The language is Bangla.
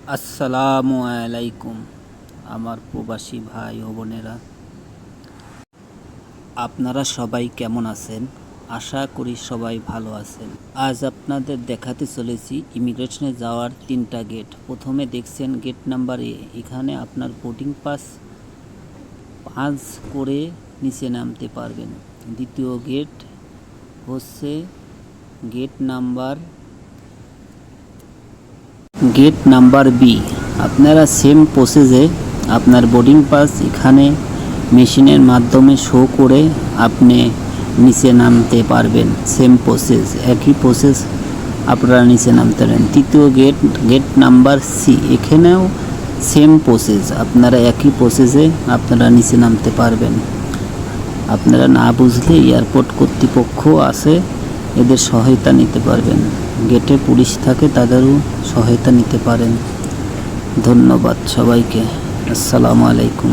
আসসালামু আলাইকুম আমার প্রবাসী ভাই ও বোনেরা, আপনারা সবাই কেমন আছেন? আশা করি সবাই ভালো আছেন। আজ আপনাদের দেখাতে চলেছি ইমিগ্রেশনে যাওয়ার 3টা গেট। প্রথমে দেখছেন গেট নাম্বার এ। এখানে আপনার বোর্ডিং পাস পাঁচ করে নিচে নামতে পারবেন। দ্বিতীয় গেট হচ্ছে গেট নাম্বার বি। আপনারা সেম প্রসেসে আপনার বোর্ডিং পাস এখানে মেশিনের মাধ্যমে শো করে আপনি নিচে নামতে পারবেন। সেম প্রসেস, একই প্রসেস আপনারা নিচে নামতে পারেন। তৃতীয় গেট নাম্বার সি, এখানেও সেম প্রসেস, আপনারা একই প্রসেসে আপনারা নিচে নামতে পারবেন। আপনারা না বুঝলে এয়ারপোর্ট কর্তৃপক্ষ আছে, এদের সহায়তা নিতে পারবেন। গেটে পুলিশ থাকে, তাদেরও সহায়তা নিতে পারেন। ধন্যবাদ সবাইকে। আসসালামু আলাইকুম।